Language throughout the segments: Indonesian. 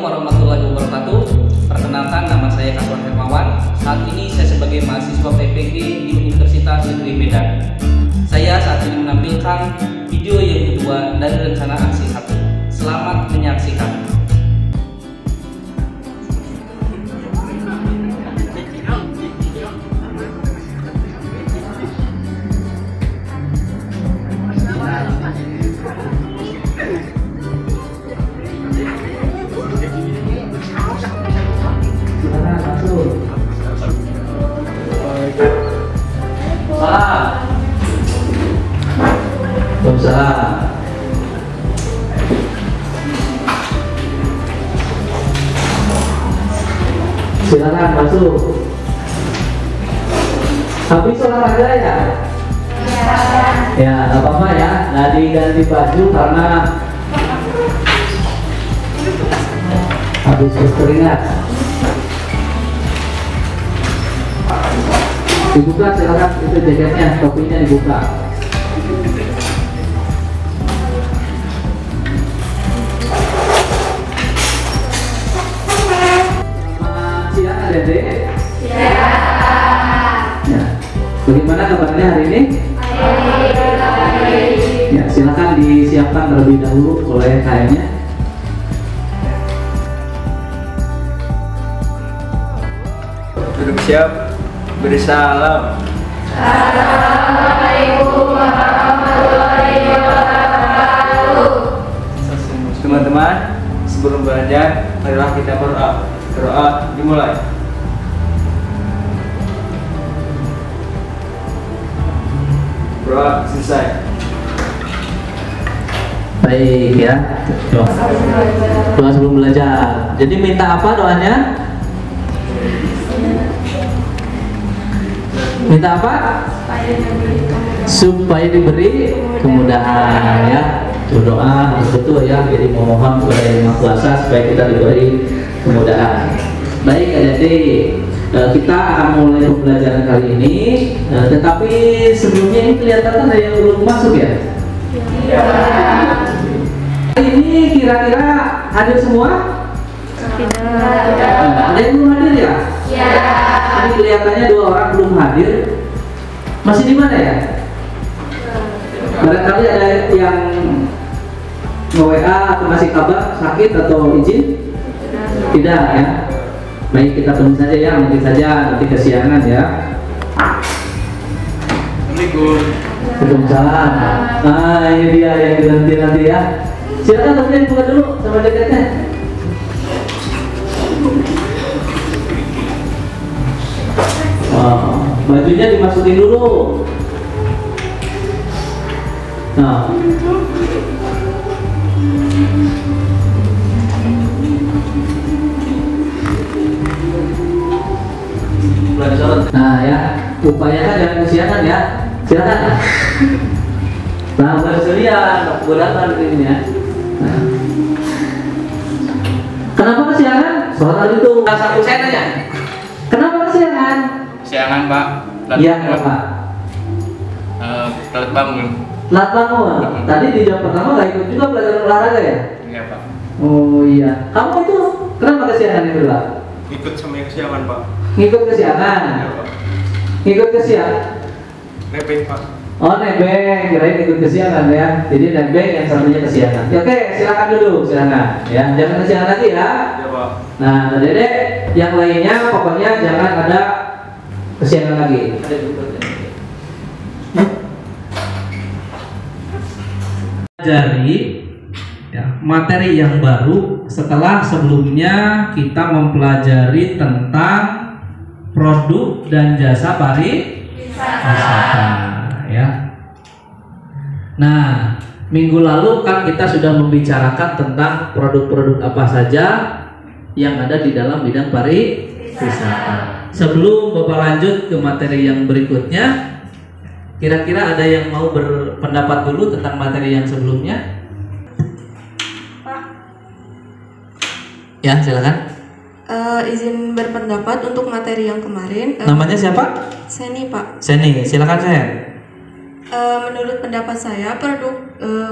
warahmatullahi wabarakatuh. Perkenalkan, nama saya Kaswan Hermawan. Saat ini saya sebagai mahasiswa PPG di Universitas Negeri Medan. Saya saat ini menampilkan video yang kedua dari rencana aksi 1. Selamat menyaksikan. Waalaikumsalam. Silakan masuk. Habis olahraga ya? Ya, nggak apa-apa ya. Nggak diganti baju karena habis berkeringat. Dibuka silakan, itu jaketnya, topinya dibuka. Dede? Ya. Bagaimana kabarnya hari ini? Ya, silakan disiapkan terlebih dahulu oleh kainnya. Duduk siap, beri salam. Assalamualaikum warahmatullahi wabarakatuh. Teman-teman, sebelum belajar, marilah kita berdoa. Doa dimulai. Doa selesai. Baik ya. Doa sebelum belajar. Jadi minta apa doanya? Minta apa? Supaya diberi kemudahan ya. Doa betul ya. Jadi memohon kepada Yang Maha Kuasa supaya kita diberi kemudahan. Baik adik-adik, kita akan mulai pembelajaran kali ini. Tetapi sebelumnya ini kelihatan ada yang belum masuk ya? Iya. Hari ini kira-kira hadir semua? Tidak. Ada yang belum hadir ya? Iya. Ini kelihatannya 2 orang belum hadir. Masih di mana ya? Barangkali ada yang nge-WA atau ngasih kabar sakit atau izin? Tidak ya. Baik, kita tunggu saja ya, mungkin saja nanti kesiangan ya. Assalamualaikum. Waalaikumsalam. Nah, ini dia yang dinanti-nanti ya. Silakan topinya dibuka dulu sama jaketnya. Bajunya dimasukin dulu. Nah, nah ya, upayakan jangan kesiangan ya. Silakan. Nah, berselian, kebetulan ini ya. Nah. Kenapa kesiangan? Soal itu. Satu saya tanya. Kenapa kesiangan? Siangan Pak. Iya, kenapa? Telat bangun. Telat bangun. Tadi di jam pertama nggak ikut juga belajar olahraga ya? Iya Pak. Oh iya. Kamu itu kenapa kesiangan itu Pak? Ikut sama yang kesiangan, Pak. Ngikut kesiangan. Ya, Pak. Ngikut kesiangan. Nebeng, Pak. Oh nebeng, kirain ikut kesiangan ya. Jadi nebeng yang satunya kesiangan. Ya, oke, silakan duduk, silakan. Ya, jangan kesiangan lagi ya. Ya, Pak. Nah, Dedek, yang lainnya pokoknya jangan ada kesiangan lagi. Pelajari ya, materi yang baru setelah sebelumnya kita mempelajari tentang produk dan jasa pariwisata ya. Nah, minggu lalu kan kita sudah membicarakan tentang produk-produk apa saja yang ada di dalam bidang pariwisata. Sebelum Bapak lanjut ke materi yang berikutnya, kira-kira ada yang mau berpendapat dulu tentang materi yang sebelumnya? Pak, Ya, silakan. izin berpendapat untuk materi yang kemarin. Namanya siapa? Seni, Pak. Seni, silakan Sen. Menurut pendapat saya, produk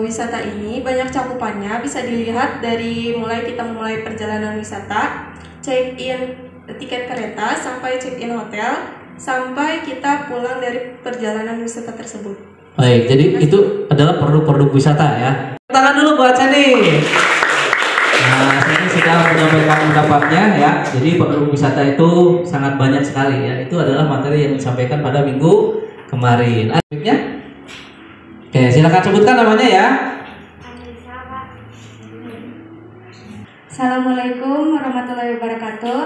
wisata ini banyak cakupannya. Bisa dilihat dari kita memulai perjalanan wisata, check-in tiket kereta, sampai check-in hotel, sampai kita pulang dari perjalanan wisata tersebut. Baik, jadi itu adalah produk-produk wisata ya. Tangan dulu buat Seni. Nah, Seni sudah menyampaikan pendapatnya ya. Jadi produk wisata itu sangat banyak sekali ya. Itu adalah materi yang disampaikan pada minggu kemarin. Akhirnya, oke, silakan sebutkan namanya ya. Assalamualaikum warahmatullahi wabarakatuh.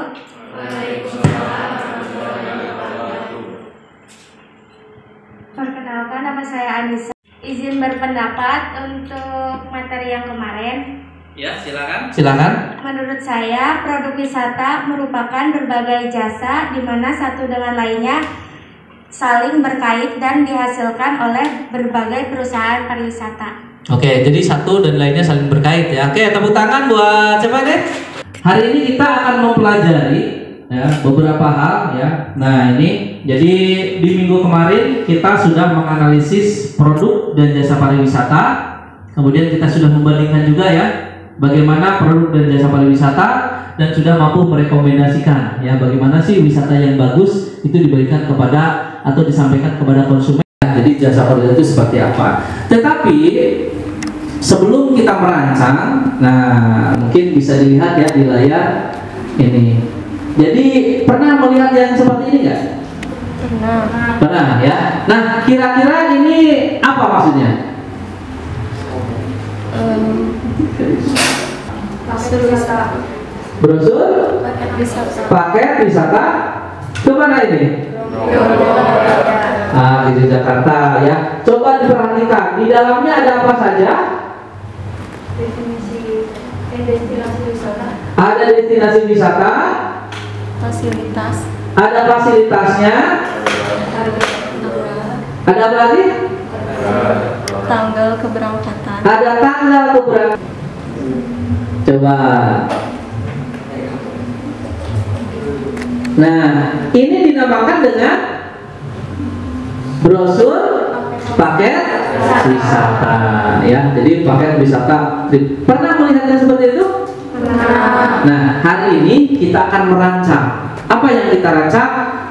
Perkenalkan, nama saya Anissa. Izin berpendapat untuk materi yang kemarin. Ya, silakan. Silakan. Menurut saya, produk wisata merupakan berbagai jasa di mana satu dengan lainnya saling berkait dan dihasilkan oleh berbagai perusahaan pariwisata. Oke, jadi satu dan lainnya saling berkait ya. Oke, tepuk tangan buat siapa deh? Hari ini kita akan mempelajari ya beberapa hal ya. Nah, ini jadi di minggu kemarin kita sudah menganalisis produk dan jasa pariwisata. Kemudian kita sudah membandingkan juga ya bagaimana produk dan jasa pariwisata dan sudah mampu merekomendasikan ya bagaimana sih wisata yang bagus itu diberikan kepada atau disampaikan kepada konsumen. Jadi jasa pariwisata itu seperti apa? Tetapi sebelum kita merancang, nah mungkin bisa dilihat ya di layar ini. Jadi pernah melihat yang seperti ini nggak? Pernah ya. Nah kira-kira ini apa maksudnya? Brosur, paket wisata, kemana ini? Di Jakarta ya. Coba diperhatikan di dalamnya ada apa saja? Destinasi wisata. Ada destinasi wisata. Fasilitas. Ada fasilitasnya. Ada apa lagi? Tanggal keberangkatan. Ada tanggal keberangkatan. Coba. Nah, ini dinamakan dengan brosur paket wisata ya. Jadi paket wisata. Pernah melihatnya seperti itu? Nah, hari ini kita akan merancang. Apa yang kita rancang?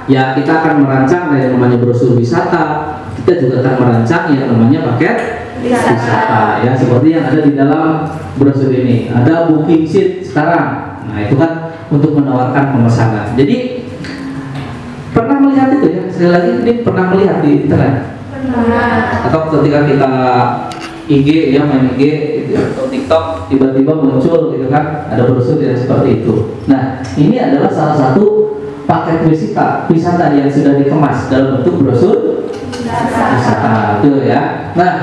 Ya, kita akan merancang yang namanya brosur wisata. Kita juga akan merancang yang namanya paket wisata ya, seperti yang ada di dalam brosur ini. Ada booking sheet sekarang. Nah, itu kan untuk menawarkan pemesanan. Jadi pernah melihat itu ya? Sekali lagi, ini pernah melihat di internet? Pernah. Atau ketika kita IG ya, main IG gitu, atau TikTok tiba-tiba muncul gitu kan, ada brosur yang seperti itu. Nah, ini adalah salah satu paket wisata yang sudah dikemas dalam bentuk brosur wisata itu ya. Nah,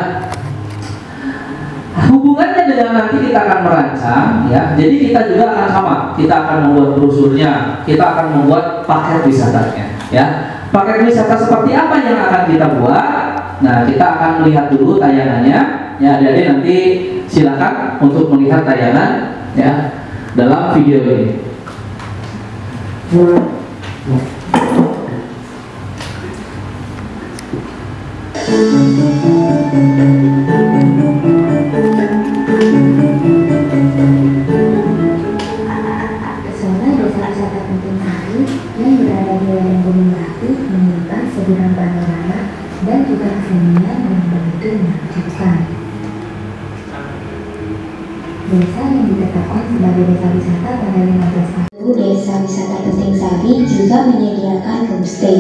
hubungannya dengan nanti kita akan merancang ya. Jadi kita juga akan sama, kita akan membuat brosurnya, kita akan membuat paket wisatanya ya. Paket wisata seperti apa yang akan kita buat? Nah, kita akan melihat dulu tayangannya. Ya, adik-adik nanti silakan untuk melihat tayangan ya dalam video ini. Pesona desa wisata Penting Sari yang berada di lereng Gunung Merapi menyimpan sebutan panorama dan juga kesenian yang begitu menakjubkan. Desa yang ditetapkan sebagai desa wisata pada 15 tahun, Desa Wisata Penting Sari juga menyediakan homestay,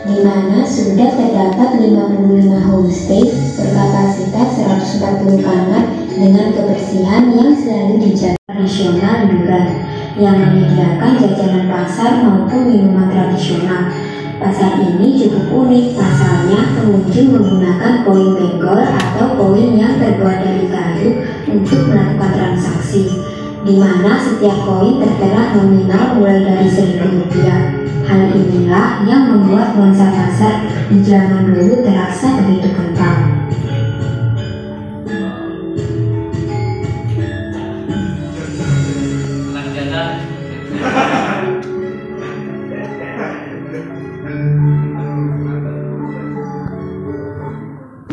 di mana sudah terdapat 55 homestay berkapasitas 140 kamar dengan kebersihan yang selalu dijaga. Tradisional Duran yang menyediakan jajanan pasar maupun minuman tradisional. Pasar ini cukup unik, pasalnya pengunjung menggunakan koin benggol atau koin yang terbuat dari kayu untuk melakukan transaksi, di mana setiap koin tertera nominal mulai dari Rp1.000. Hal inilah yang membuat nuansa pasar di zaman dulu terasa begitu kental.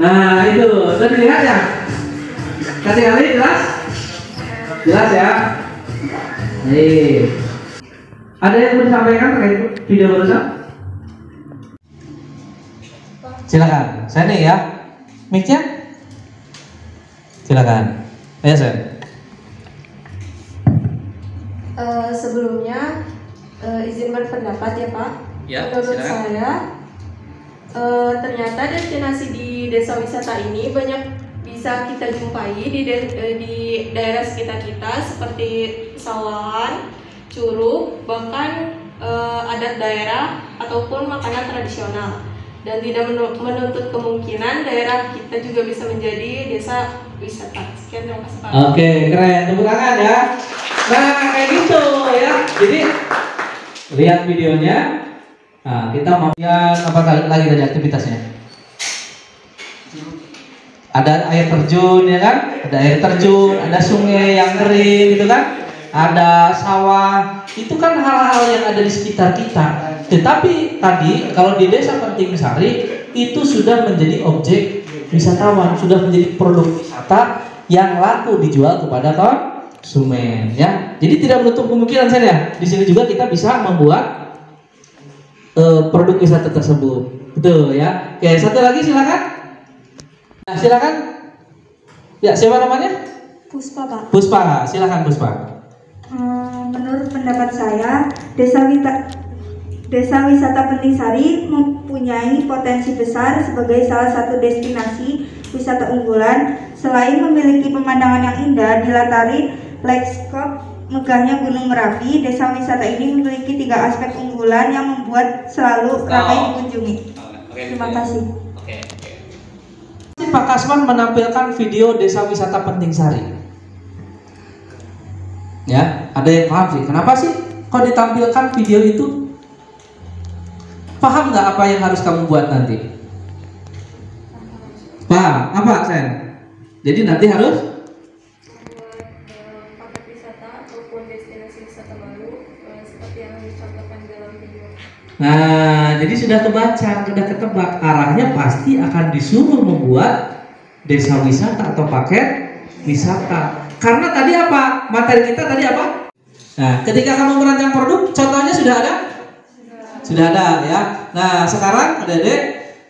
Nah, Sudah dilihat ya? Kasih kali jelas? Jelas ya? Nih. Ada yang mau disampaikan terkait video barusan? Silakan. Saya nih ya. Mic-nya? Silakan. Ayo saya. Sebelumnya izin berpendapat ya Pak. Ya, Menurut silakan. saya ternyata destinasi di desa wisata ini banyak bisa kita jumpai di daerah sekitar kita seperti sawahan, curug, bahkan adat daerah ataupun makanan tradisional. Dan tidak menuntut kemungkinan daerah kita juga bisa menjadi desa wisata. Sekian, terima kasih Pak. Oke, keren. Tepuk tangan ya. Nah, kayak gitu ya. Jadi lihat videonya. Nah, kita mau lihat apa lagi tadi aktivitasnya? Ada air terjun ya kan? Ada air terjun, ada sungai yang kering gitu kan? Ada sawah. Itu kan hal-hal yang ada di sekitar kita. Tetapi tadi kalau di Desa Penting Sari itu sudah menjadi objek wisatawan, sudah menjadi produk wisata yang laku dijual kepada konsumen ya. Jadi tidak menutup kemungkinan saya. Di sini juga kita bisa membuat produk wisata tersebut. Betul ya. Oke, satu lagi silakan. Nah, silakan. Ya, siapa namanya? Puspa, Pak. Puspa, silakan Puspa. Menurut pendapat saya, Desa Wisata Penting Sari mempunyai potensi besar sebagai salah satu destinasi wisata unggulan. Selain memiliki pemandangan yang indah dilatari lanskap megahnya Gunung Merapi, desa wisata ini memiliki 3 aspek unggulan yang membuat selalu ramai dikunjungi. Terima kasih. Pak Kasman menampilkan video Desa Wisata Penting Sari. Ya, ada yang paham sih. Kenapa sih kok ditampilkan video itu? Paham nggak apa yang harus kamu buat nanti? Paham? Apa, Sen? Jadi nanti harus Paket wisata ataupun destinasi wisata baru seperti yang dicontohkan dalam video. Nah, jadi sudah kebaca, sudah ketebak arahnya pasti akan disuruh membuat desa wisata atau paket wisata. Karena tadi apa? Materi kita tadi apa? Nah, ketika kamu merancang produk, contohnya sudah ada? Sudah ada ya. Nah, sekarang adik-adik,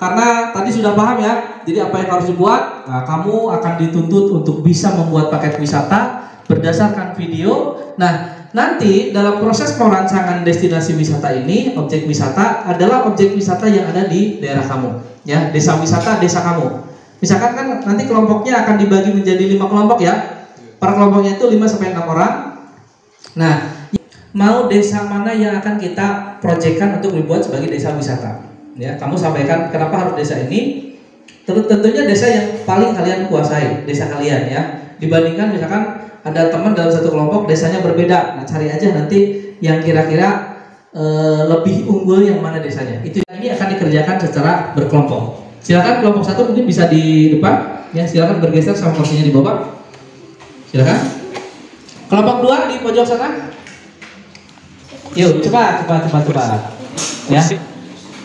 karena tadi sudah paham ya, jadi apa yang harus dibuat? Nah, kamu akan dituntut untuk bisa membuat paket wisata berdasarkan video. Nah, nanti dalam proses perancangan destinasi wisata ini, objek wisata adalah objek wisata yang ada di daerah kamu, ya, desa wisata desa kamu. Misalkan kan nanti kelompoknya akan dibagi menjadi 5 kelompok ya. Per kelompoknya itu 5-6 orang. Nah, mau desa mana yang akan kita proyekkan untuk dibuat sebagai desa wisata? Ya, kamu sampaikan kenapa harus desa ini? Tentunya desa yang paling kalian kuasai, desa kalian ya. Dibandingkan misalkan ada teman dalam satu kelompok desanya berbeda. Nah, cari aja nanti yang kira-kira lebih unggul yang mana desanya. Itu ini akan dikerjakan secara berkelompok. Silakan kelompok 1 mungkin bisa di depan, ya silakan bergeser sama kursinya di bawah. Silakan. Kelompok 2 di pojok sana. Yuk, cepat. Ya.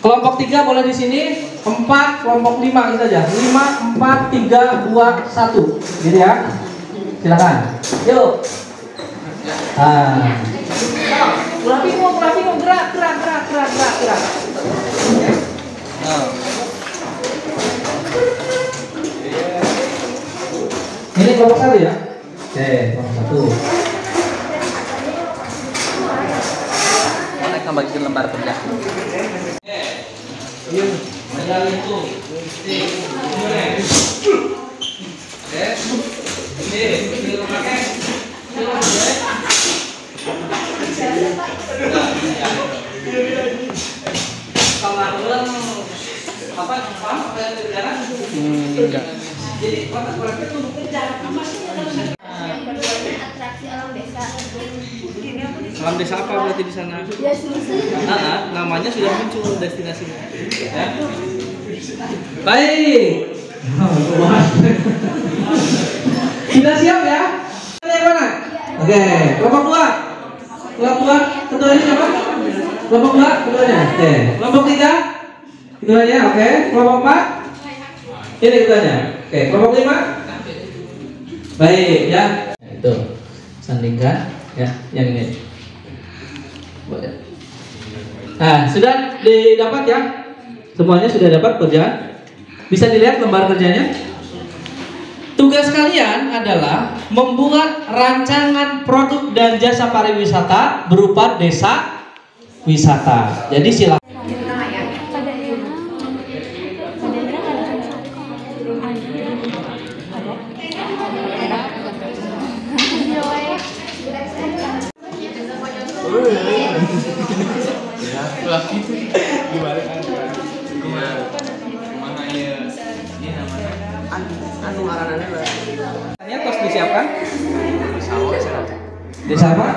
Kelompok 3 boleh di sini. 4, kelompok 5 itu aja. 5, 4, 3, 2, 1. Gitu ya. Silakan. Yuk. Grafikum, gerak. Ini kelompok 1 ya. Oke, kelompok 1. Mereka bagikan lembar kerja. Jadi kotak-kotaknya tuh kerja Atraksi alam desa. Alam desa apa berarti di sana? Namanya sudah muncul destinasinya. Ya. Baik. Sudah siap ya? Yang mana? Oke, kelompok 2. Kelompok 2, ketuanya siapa? Kelompok 2, ketuanya. Oke, kelompok 3. Ketuanya, oke. Kelompok 4. Ini ketuanya. Oke, kelompok 5. Baik ya. Nah, itu sandingkan ya yang ini. Nah, sudah didapat ya? Semuanya sudah dapat kerjaan? Bisa dilihat lembar kerjanya? Tugas kalian adalah membuat rancangan produk dan jasa pariwisata berupa desa wisata. Jadi silakan. Tos disiapkan? Desa apa?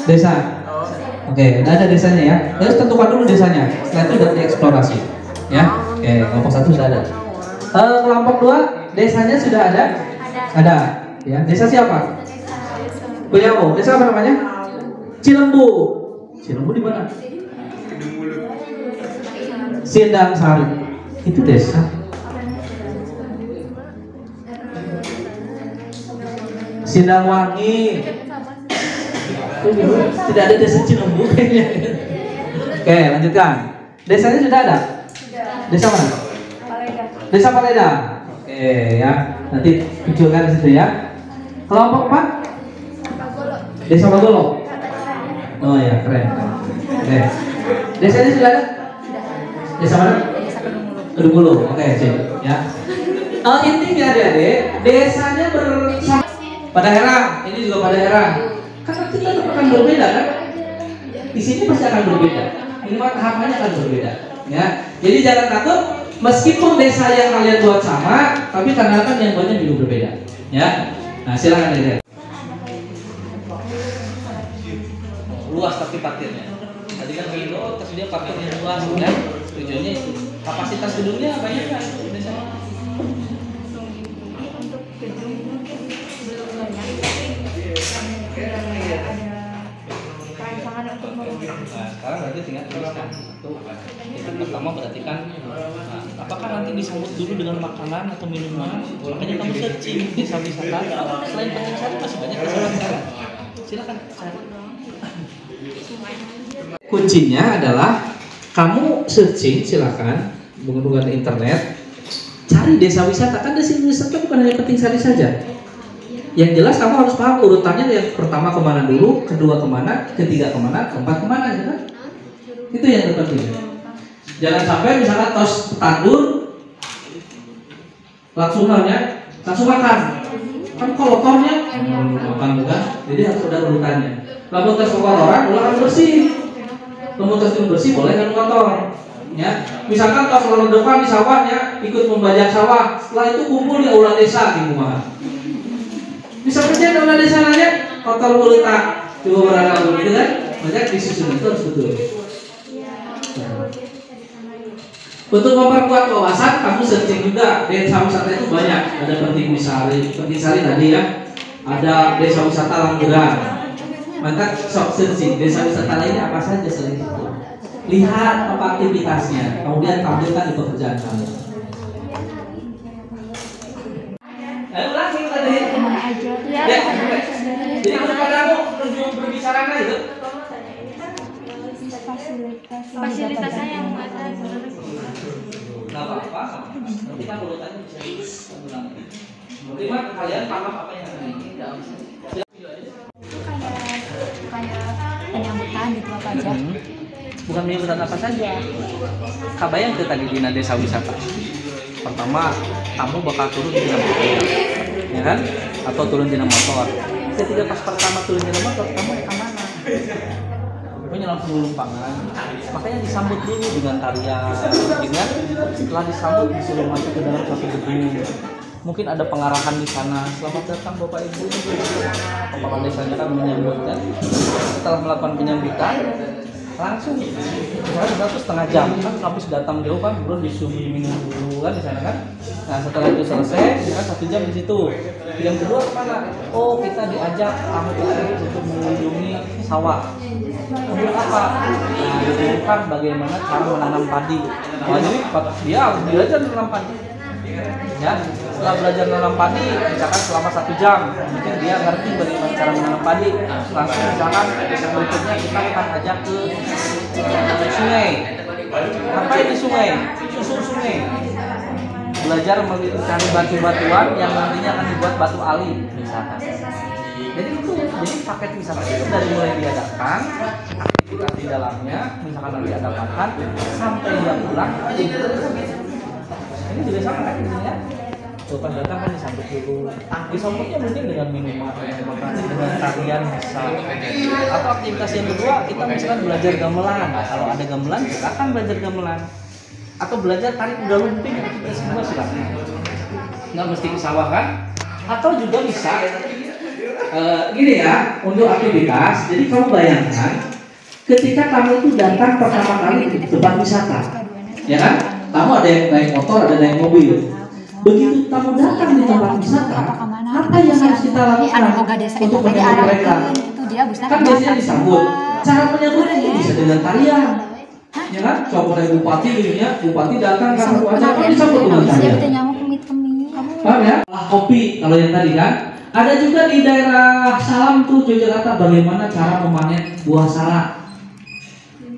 Desa. Oke, udah ada desanya ya. Terus tentukan dulu desanya. Setelah itu udah dieksplorasi. Ya. Oke, kelompok 1 sudah ada. Kelompok 2 desanya sudah ada? Ada. Ya. Desa siapa? Punya desa apa namanya? Cilembu. Cilembu di mana? Sindang Sari. Itu desa. Sindang Wangi. Tidak ada desa Cilembu kayaknya. Oke, lanjutkan. Desanya sudah ada? Desa mana? Desa Paleda. Oke ya. Nanti munculkan di situ ya. Kelompok 4? Desa Bagolo. Oh ya, keren. Oke. Desanya sudah ada? Desa mana? Kedungulu. Oke, sip ya. Intinya adik-adik, desanya bersama. Pada Herang, ini juga pada Herang. Karena kita akan berbeda kan? Di sini pasti akan berbeda. Minimal tahapannya akan berbeda. Ya, jadi jangan takut. Meskipun desa yang kalian buat sama, tapi kadang-kadang yang buatnya juga berbeda. Ya, nah silakan lihat. Luas tapi parkirnya. Tadi kan Indo tersedia parkirnya luas, kan? Tujuannya itu. Kapasitas gedungnya banyak kan? Nah, sekarang berarti tinggal tuliskan satu. Yang pertama berarti kan, apakah nanti disambut dulu dengan makanan atau minuman? Makanya kamu searching desa wisata. Selain Penting Sari masih banyak desa wisata. Silakan cari. Kuncinya adalah kamu searching, silakan menggunakan internet, cari desa wisata. Kan desa wisata bukan hanya Penting Sari saja. Yang jelas kamu harus paham urutannya, yang pertama kemana dulu, kedua kemana, ketiga kemana, keempat kemana, ya kan? Itu yang terpenting. Jangan sampai misalkan tos petandur langsung makan. Kan kolotornya makan bukan? Jadi harus ada urutannya. Lalu tes kotoran, ulang bersih. Lalu tes bersih boleh kan kotor. Ya, misalkan tos lalu depan di sawahnya ikut membajak sawah, setelah itu kumpul di aula desa di rumah. Bisa kerja dalam desa aja, kotor mulut tak, coba berangkat begitu kan? Banyak disusun itu harus betul. Untuk memperkuat wawasan, kamu searching juga desa wisata itu banyak. Ada Penting Sari tadi ya, ada desa wisata Langgeran. Maka sok searching desa wisata lainnya apa saja selain itu. Lihat apa aktivitasnya, kemudian tampilkan di pekerjaan kamu. Ulangi tadi. Ya. Jadi kepadamu menuju berbicara itu. Fasilitasnya yang ada. Nggak apa-apa. Nanti kan urutannya bisa ulang. Terima kalian paham apa yang ada ini? Itu kayak penyambutan gitu apa aja. Bukan penyambutan apa saja. Kabayang ke tadi di desa wisata. Pertama, kamu bakal turun di motor, ya kan? Atau turun di motor. Ketika pas pertama turun di motor, kamu ke mana? Kamu langsung lumpangan. Makanya disambut dulu dengan tarian, dengan setelah disambut disuruh masuk ke dalam satu gedung. Mungkin ada pengarahan di sana. Selamat datang Bapak Ibu. Kepala desanya kan menyambutkan. Setelah melakukan penyambutan, langsung misalnya udah setengah jam kan habis datang jauh kan, belum disuruh minum dulu kan di sana kan. Nah setelah itu selesai kan 1 jam di situ. Yang kedua kemana? Oh kita diajak tamu tersebut untuk mengunjungi sawah. Untuk apa? Nah ditunjukkan bagaimana cara menanam padi. Nah jadi dia harus belajar menanam padi. Ya, setelah belajar menanam padi, misalkan selama 1 jam, mungkin dia ngerti bagaimana cara menanam padi. Langsung misalkan yang berikutnya kita akan ajak ke sungai. Ngapain di sungai? Susur sungai. Belajar mencari batu-batuan yang nantinya akan dibuat batu ali, misalkan. Jadi itu, jadi paket wisata itu dari mulai diadakan, aktivitas di dalamnya, misalkan nanti ada makan, sampai dia pulang, ini juga sama kan ya. Sultan datang kan disambut dulu. Disambutnya mungkin dengan minuman, dengan tarian bisa. Atau aktivitas yang kedua, kita misalkan belajar gamelan. Nah, kalau ada gamelan, kita akan belajar gamelan. Atau belajar tarik kuda lumping, aktivitas kedua silakan. Nggak mesti ke sawah kan? Atau juga bisa gini ya, untuk aktivitas. Jadi kamu bayangkan, ketika kamu itu datang pertama kali ke tempat wisata, ya kan? Kamu ada yang naik motor, ada yang naik mobil. Begitu kamu datang di tempat wisata, apa yang harus kita lakukan untuk menyambut mereka? Kan biasanya disambut. Cara menyambutnya itu bisa dengan tarian, ya kan? Coba dari bupati gitu ya, bupati datang kan acara disambut dengan tarian. Paham ya? Kopi kalau yang tadi kan. Ada juga di daerah Salam tuh Yogyakarta, bagaimana cara memanen buah salak.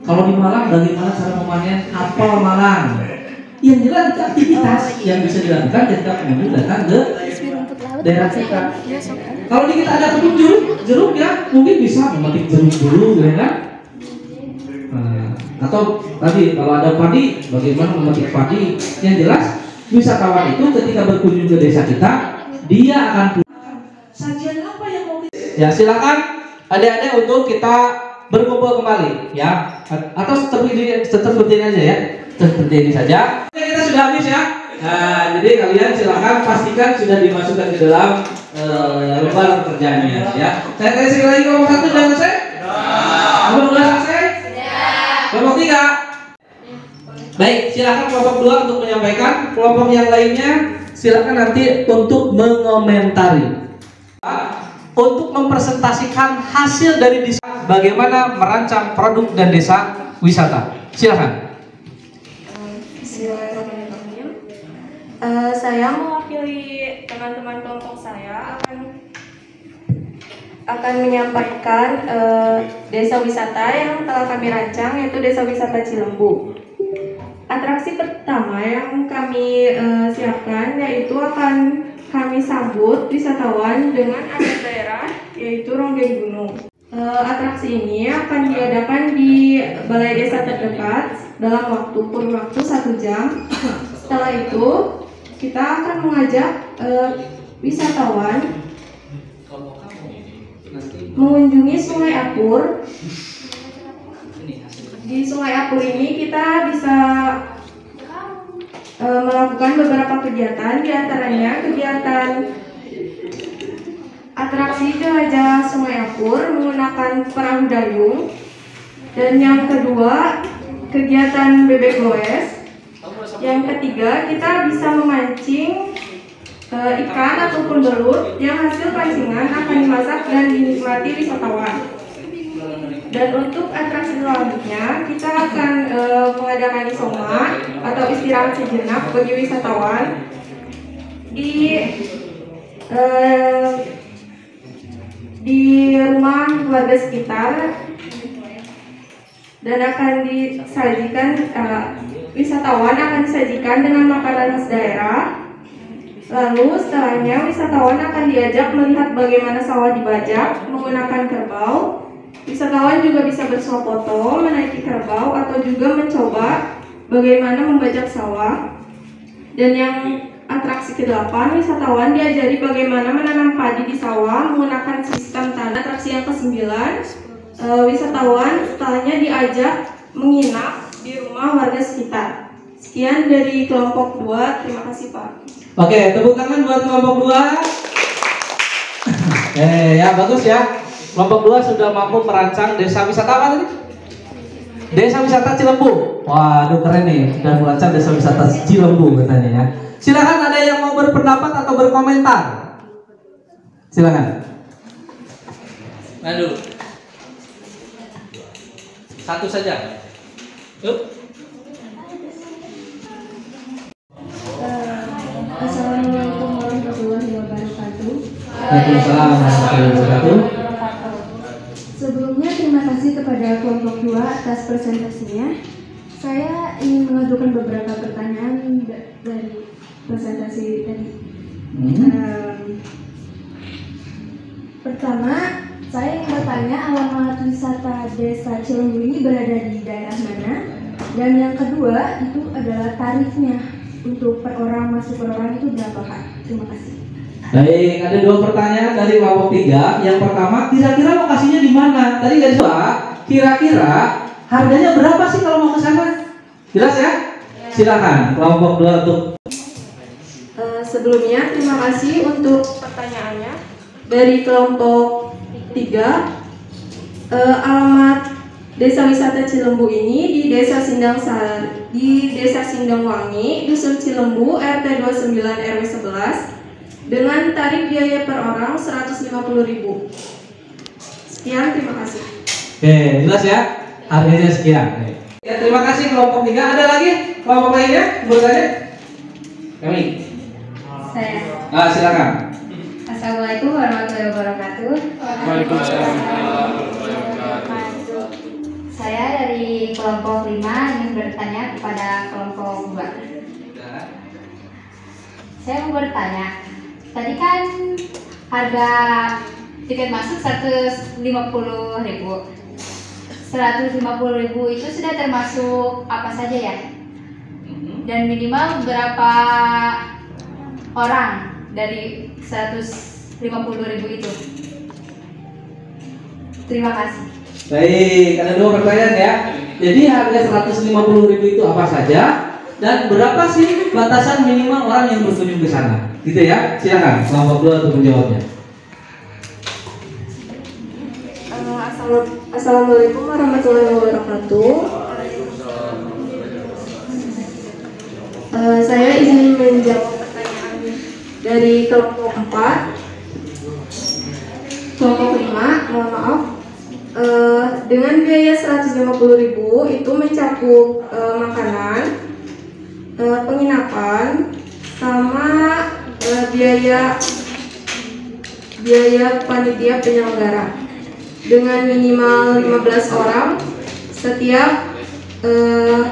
Kalau di Malang bagaimana cara memanen apel Malang. Yang jelas itu aktivitas yang bisa dilakukan ketika pengunjung datang ke daerah kita. Kalau di kita ada kebun jeruk ya, mungkin bisa memetik jeruk dulu, ya kan? Atau tadi kalau ada padi, bagaimana memetik padi. Yang jelas wisatawan itu ketika berkunjung ke desa kita, dia akan sajian apa yang mau ya silakan adik-adik untuk kita berkumpul kembali ya, atau tetap berdiri aja ya, tetap berdiri saja. Kita sudah habis ya. Nah, jadi kalian silakan pastikan sudah dimasukkan ke dalam lembar kerjanya ya. Saya tanya sekali lagi, kelompok 1 sudah selesai? Kelompok 2 selesai? Kelompok 3? Baik, silakan kelompok 2 untuk menyampaikan. Kelompok yang lainnya silakan nanti untuk mengomentari, untuk mempresentasikan hasil dari desa, bagaimana merancang produk dan desa wisata. Silakan. Bismillahirrahmanirrahim. Saya mewakili teman-teman kelompok saya akan menyampaikan desa wisata yang telah kami rancang, yaitu Desa Wisata Cilembu. Atraksi pertama yang kami siapkan yaitu akan kami sambut wisatawan dengan adat daerah, yaitu ronggeng gunung. Atraksi ini akan diadakan di balai desa terdekat dalam kurun waktu 1 jam. Setelah itu kita akan mengajak wisatawan mengunjungi Sungai Apur. Di Sungai Apur ini kita bisa melakukan beberapa kegiatan, diantaranya kegiatan atraksi jelajah Sungai Apur menggunakan perahu dayung, dan yang kedua kegiatan bebek goes. Yang ketiga kita bisa memancing ikan ataupun belut yang hasil pancingan akan dimasak dan dinikmati wisatawan. Dan untuk atraksi selanjutnya kita akan mengadakan isoma atau istirahat sejenak bagi wisatawan di rumah warga sekitar, dan akan disajikan wisatawan akan disajikan dengan makanan khas daerah. Lalu setelahnya wisatawan akan diajak melihat bagaimana sawah dibajak menggunakan kerbau. Wisatawan juga bisa bersuah foto menaiki kerbau atau juga mencoba bagaimana membajak sawah. Dan yang atraksi ke-8, wisatawan diajari bagaimana menanam padi di sawah menggunakan sistem tanah. Atraksi yang ke-9, wisatawan setelahnya diajak menginap di rumah warga sekitar. Sekian dari kelompok 2, terima kasih Pak. Oke, tepuk tangan buat kelompok 2. Ya bagus ya. Kelompok 2 sudah mampu merancang desa wisata apa tadi? Desa Wisata Cilembu. Waduh keren nih, sudah merancang desa wisata Cilembu katanya ya. Silakan ada yang mau berpendapat atau berkomentar. Silakan. Nah dulu. Satu saja. Yuk. Waalaikumsalam warahmatullahi wabarakatuh. Sebelumnya terima kasih kepada kelompok 2 atas presentasinya. Saya ingin mengajukan beberapa pertanyaan dari presentasi tadi. Pertama, saya ingin bertanya alamat wisata Desa Cilembu ini berada di daerah mana? Dan yang kedua itu adalah tarifnya untuk per orang masuk per orang itu berapa Pak? Terima kasih. Baik, ada 2 pertanyaan dari kelompok 3. Yang pertama, kira-kira lokasinya di mana? Tadi garis bawah, kira-kira harganya berapa sih kalau mau ke sana? Jelas ya? Silakan kelompok 2 untuk. Sebelumnya terima kasih untuk pertanyaannya dari kelompok 3. Alamat Desa Wisata Cilembu ini di Desa Sindangwangi, Dusun Cilembu, RT 29 RW 11 dengan tarif biaya per orang 150.000. Sekian, terima kasih. Oke, jelas ya? Harganya sekian. Ya, terima kasih kelompok 3. Ada lagi kelompok lainnya? Bertanya? Kami. Saya. Silakan. Assalamualaikum warahmatullahi wabarakatuh. Waalaikumsalam. Saya dari kelompok 5 ingin bertanya kepada kelompok 2. Saya mau bertanya, tadi kan harga tiket masuk 150.000. 150.000 itu sudah termasuk apa saja ya? Dan minimal berapa orang dari 150.000 itu? Terima kasih. Baik, ada 2 pertanyaan ya. Jadi harga 150.000 itu apa saja? Dan berapa sih batasan minimal orang yang berkunjung ke sana? Gitu ya. Silakan kelompok 2 untuk menjawabnya. Assalamualaikum warahmatullahi wabarakatuh. Saya izin menjawab pertanyaan dari kelompok 4. Kelompok 5, mohon maaf. Dengan biaya 150.000 itu mencakup makanan, penginapan, sama biaya panitia penyelenggara dengan minimal 15 orang setiap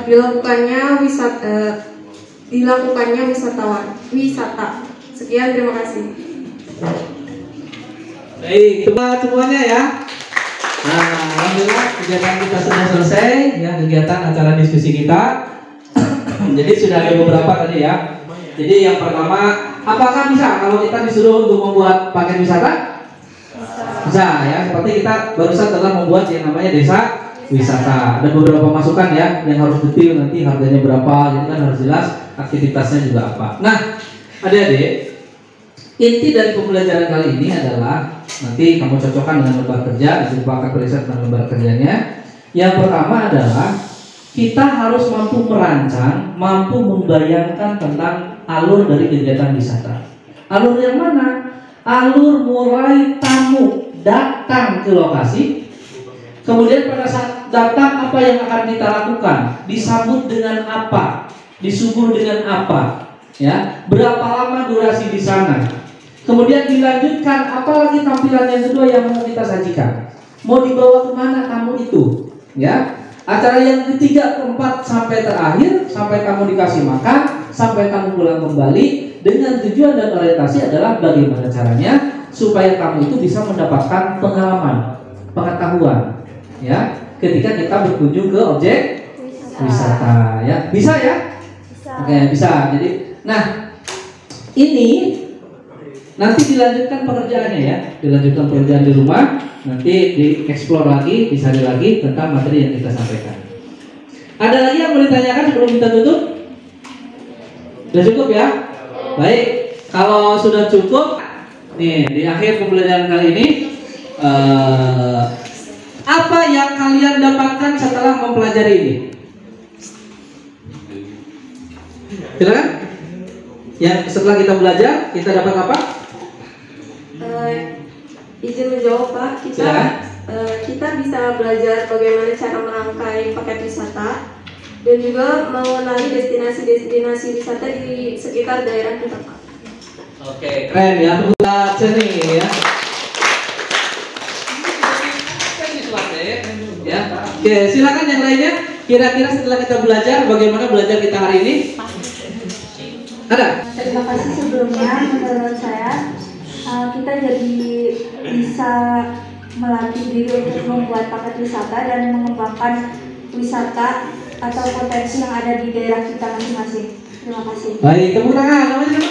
dilakukannya wisata. Sekian, terima kasih. Baik, semuanya ya. Nah, alhamdulillah kegiatan kita sudah selesai ya, kegiatan acara diskusi kita. Jadi sudah ada beberapa tadi ya. Jadi yang pertama, apakah bisa kalau kita disuruh untuk membuat paket wisata? Bisa ya, seperti kita barusan telah membuat yang namanya desa wisata. Ada beberapa masukan ya yang harus detail, nanti harganya berapa, jadi kan harus jelas, aktivitasnya juga apa. Nah, adik-adik, inti dari pembelajaran kali ini adalah nanti kamu cocokkan dengan lembar kerja, disimpulkan riset dengan lembar kerjanya. Yang pertama adalah kita harus mampu merancang, mampu membayangkan tentang alur dari kegiatan wisata. Alur yang mana? Alur mulai tamu datang ke lokasi, kemudian pada saat datang apa yang akan kita lakukan, disambut dengan apa, disuguh dengan apa, ya, berapa lama durasi di sana, kemudian dilanjutkan apalagi tampilan yang kedua yang mau kita sajikan, mau dibawa kemana tamu itu, ya. Acara yang ketiga, keempat sampai terakhir, sampai kamu dikasih makan, sampai kamu pulang kembali, dengan tujuan dan orientasi adalah bagaimana caranya supaya kamu itu bisa mendapatkan pengalaman, pengetahuan, ya, ketika kita berkunjung ke objek wisata, ya, bisa ya? Bisa. Oke, bisa. Jadi, nah, ini nanti dilanjutkan pekerjaannya ya, dilanjutkan pekerjaan di rumah. Nanti dieksplor lagi, disari lagi tentang materi yang kita sampaikan. Ada lagi yang mau ditanyakan sebelum kita tutup? Sudah cukup ya? Baik, kalau sudah cukup, nih di akhir pembelajaran kali ini, apa yang kalian dapatkan setelah mempelajari ini? Silakan. Yang setelah kita belajar, kita dapat apa? Izin menjawab Pak, kita bisa belajar bagaimana cara merangkai paket wisata dan juga mengenali destinasi-destinasi wisata di sekitar daerah kita Pak. Oke, keren ya, buat seni ya. Ya, oke, silakan yang lainnya. Kira-kira setelah kita belajar, bagaimana belajar kita hari ini? Ada? Terima kasih sebelumnya. Menurut saya kita jadi bisa melatih diri untuk membuat paket wisata dan mengembangkan wisata atau potensi yang ada di daerah kita masing-masing. Terima kasih. Baik, tepuk tangan. Namanya siapa?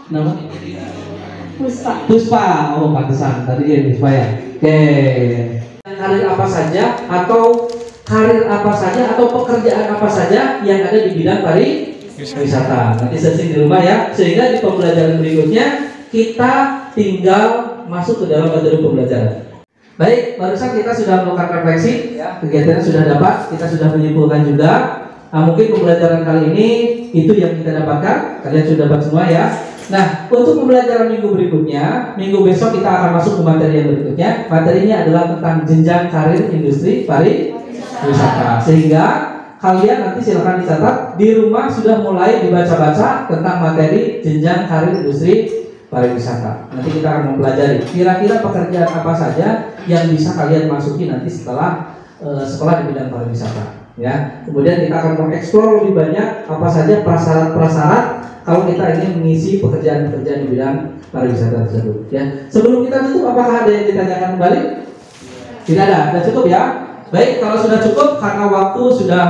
Nama? Puspa. Puspa. Oh, pantesan. Tadi dia Puspa ya. Oke. Karir apa saja atau pekerjaan apa saja yang ada di bidang pariwisata. Nanti searching di rumah ya. Sehingga di pembelajaran berikutnya kita tinggal masuk ke dalam materi pembelajaran. Baik, barusan kita sudah melakukan refleksi, ya, kegiatannya sudah dapat, kita sudah menyimpulkan juga. Nah, mungkin pembelajaran kali ini itu yang kita dapatkan, kalian sudah dapat semua ya. Nah, untuk pembelajaran minggu berikutnya, minggu besok kita akan masuk ke materi yang berikutnya. Materinya adalah tentang jenjang karir industri pariwisata. Sehingga kalian nanti silakan dicatat di rumah sudah mulai dibaca-baca tentang materi jenjang karir industri pariwisata. Nanti kita akan mempelajari kira-kira pekerjaan apa saja yang bisa kalian masuki nanti setelah sekolah di bidang pariwisata. Ya, kemudian kita akan mengeksplor lebih banyak apa saja prasyarat-prasyarat kalau kita ingin mengisi pekerjaan-pekerjaan di bidang pariwisata tersebut. Ya, sebelum kita tutup, apakah ada yang ditanyakan kembali? Tidak ada, sudah cukup ya. Baik, kalau sudah cukup karena waktu sudah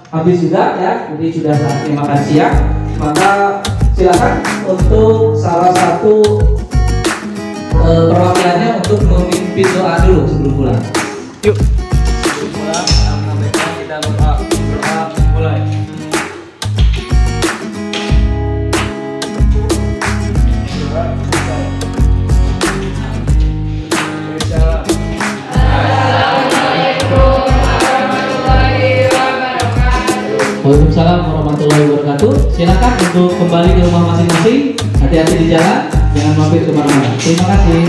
habis juga ya, jadi sudah saatnya makan siang, maka silakan untuk salah satu perwakilannya untuk memimpin doa dulu sebelum pulang. Yuk. Sebelum pulang, kita berdoa mulai. Waalaikumsalam warahmatullahi wabarakatuh. Silakan untuk kembali ke rumah masing-masing. Hati-hati di jalan, jangan mampir kemana-mana. Terima kasih.